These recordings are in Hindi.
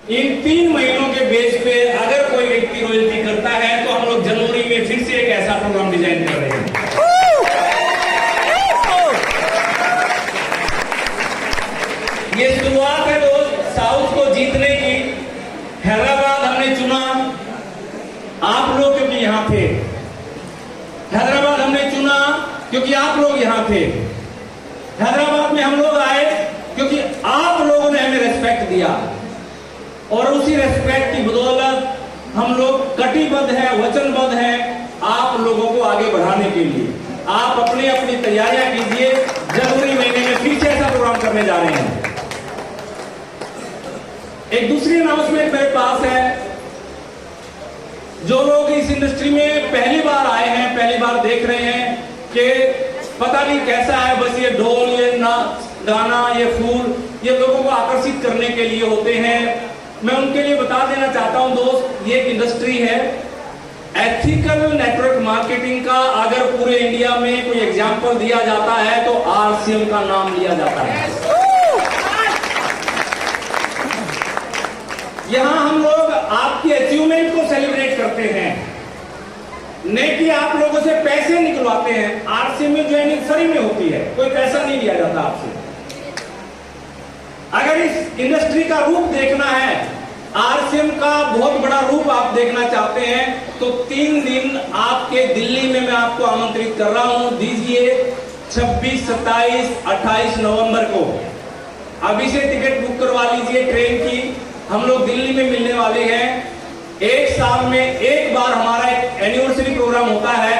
इन 3 महीनों के बेस पे अगर कोई व्यक्ति रॉयल्टी करता है तो हम लोग जनवरी में फिर से एक ऐसा प्रोग्राम डिजाइन कर रहे हैं। ये शुरुआत है दोस्त साउथ को जीतने की। हैदराबाद हमने चुना, आप लोग क्योंकि यहां थे। हैदराबाद हमने चुना क्योंकि आप लोग यहां थे। हैदराबाद में हम लोग आए क्योंकि आप लोगों ने हमें रेस्पेक्ट दिया, और उसी रेस्पेक्ट की बदौलत हम लोग कटिबद्ध हैं, वचनबद्ध हैं आप लोगों को आगे बढ़ाने के लिए। आप अपनी अपनी तैयारियां कीजिए, जनवरी महीने में फिर से ऐसा प्रोग्राम करने जा रहे हैं। एक दूसरी अनाउंसमेंट मेरे पास है। जो लोग इस इंडस्ट्री में पहली बार आए हैं, पहली बार देख रहे हैं कि पता नहीं कैसा है, बस ये ढोल, ये गाना, ये फूल, ये लोगों को आकर्षित करने के लिए होते हैं, मैं उनके लिए बता देना चाहता हूं दोस्त, ये एक इंडस्ट्री है एथिकल नेटवर्क मार्केटिंग का। अगर पूरे इंडिया में कोई एग्जाम्पल दिया जाता है तो आरसीएम का नाम लिया जाता है। यहां हम लोग आपकी अचीवमेंट को सेलिब्रेट करते हैं, नहीं कि आप लोगों से पैसे निकलवाते हैं। आरसीएम में ज्वाइनिंग फ्री में होती है, कोई पैसा नहीं लिया जाता आपसे। अगर इस इंडस्ट्री का रूप देखना है, आरसीएम का बहुत बड़ा रूप आप देखना चाहते हैं, तो 3 दिन आपके दिल्ली में मैं आपको आमंत्रित कर रहा हूं। दीजिए 26, 27, 28 नवंबर को अभी से टिकट बुक करवा लीजिए ट्रेन की। हम लोग दिल्ली में मिलने वाले हैं। एक साल में एक बार हमारा एक एनिवर्सरी प्रोग्राम होता है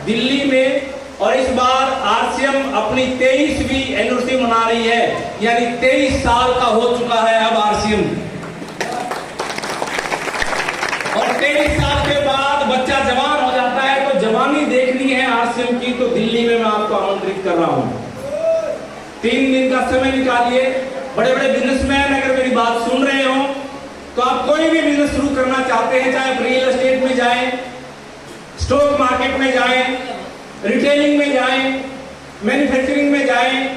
दिल्ली में, और इस बार आरसीएम अपनी 23वीं एनिवर्सरी मना रही है, यानी 23 साल का हो चुका है अब आरसीएम। और 23 साल के बाद बच्चा जवान हो जाता है, तो जवानी देखनी है आरसीएम की, तो दिल्ली में मैं आपको आमंत्रित कर रहा हूं। 3 दिन का समय निकालिए। बड़े बड़े बिजनेसमैन अगर मेरी बात सुन रहे हो, तो आप कोई भी बिजनेस शुरू करना चाहते हैं, चाहे रियल एस्टेट में जाएं, स्टॉक मार्केट में जाएं, रिटेलिंग में जाएं, मैन्युफैक्चरिंग में जाएं,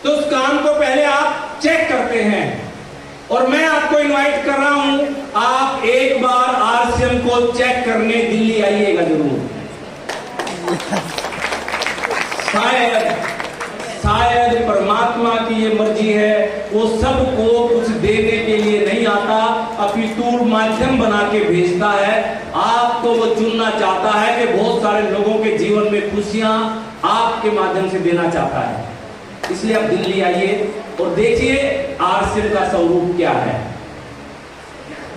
तो उस काम को पहले आप चेक करते हैं। और मैं आपको इनवाइट कर रहा हूं, आप एक बार आरसीएम को चेक करने दिल्ली आइएगा जरूर। शायद परमात्मा की ये मर्जी है, वो सबको कुछ देने के लिए नहीं आता, अपितु माध्यम बना के भेजता है। आपको वो चुनना चाहता है कि बहुत सारे लोगों के जीवन में खुशियां आपके माध्यम से देना चाहता है। इसलिए आप दिल्ली आइए और देखिए आरसीएम का स्वरूप क्या है।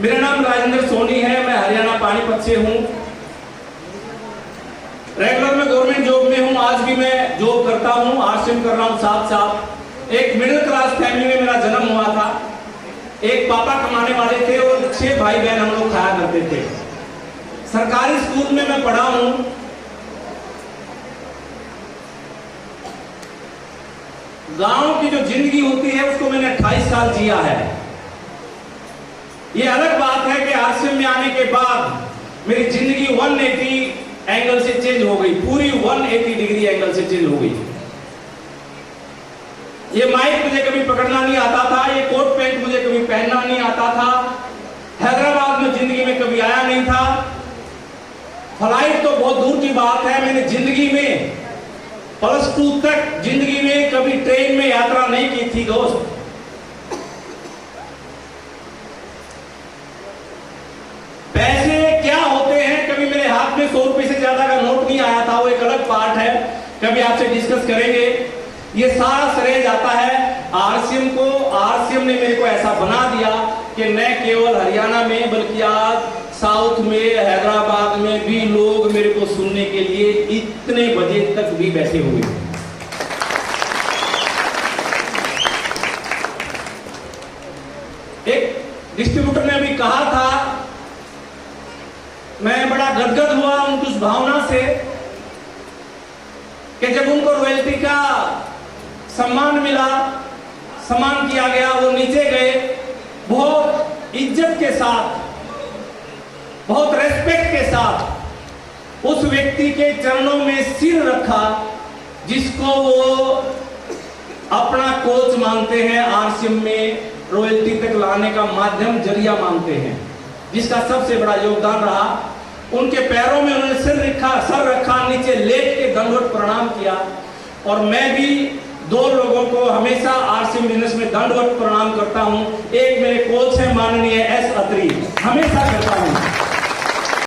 मेरा नाम राजेंद्र सोनी है, मैं हरियाणा पानीपत से हूं। रेगुलर में गवर्नमेंट जॉब में हूं, आज भी मैं जॉब करता हूं, आरसीएम कर रहा हूं साथ साथ। एक मिडिल क्लास फैमिली में मेरा जन्म हुआ था। एक पापा कमाने वाले थे और 6 भाई बहन हम लोग खाया करते थे। सरकारी स्कूल में मैं पढ़ा हूं। गांव की जो जिंदगी होती है उसको मैंने 28 साल जिया है। ये अलग बात है कि आरसीएम में आने के बाद मेरी जिंदगी 180 एंगल से चेंज हो गई, पूरी 180 डिग्री एंगल से चेंज हो गई। ये माइक मुझे कभी पकड़ना नहीं आता था, ये कोट पैंट मुझे कभी पहनना नहीं आता था, हैदराबाद में जिंदगी में कभी आया नहीं था। फ्लाइट तो बहुत दूर की बात है, मैंने जिंदगी में +2 तक जिंदगी में कभी ट्रेन में यात्रा नहीं की थी दोस्त। पैसे क्या होते हैं, कभी मेरे हाथ में 100 रुपए से ज्यादा का नोट नहीं आया था, वो एक अलग पार्ट है, कभी आपसे डिस्कस करेंगे। ये सारा श्रेय जाता है आरसीएम को। आरसीएम ने मेरे को ऐसा बना दिया कि न केवल हरियाणा में बल्कि आज साउथ में, हैदराबाद में भी लोग मेरे को सुनने के लिए इतने बजे तक भी बैठे हुए। एक डिस्ट्रीब्यूटर ने अभी कहा था, मैं बड़ा गदगद हुआ उनकी उस भावना से कि जब उनको रॉयल्टी का सम्मान मिला, सम्मान किया गया, वो नीचे गए, बहुत इज्जत के साथ, बहुत रेस्पेक्ट के साथ उस व्यक्ति के चरणों में सिर रखा जिसको वो अपना कोच मानते हैं आरसीएम में, रॉयल्टी तक लाने का माध्यम जरिया मानते हैं, जिसका सबसे बड़ा योगदान रहा। उनके पैरों में उन्होंने सर रखा, नीचे लेट के दंडवत प्रणाम किया। और मैं भी दो लोगों को हमेशा आरसी बिजनेस में दंडवत प्रणाम करता हूं। एक मेरे कोच है माननीय एस अत्री, हमेशा करता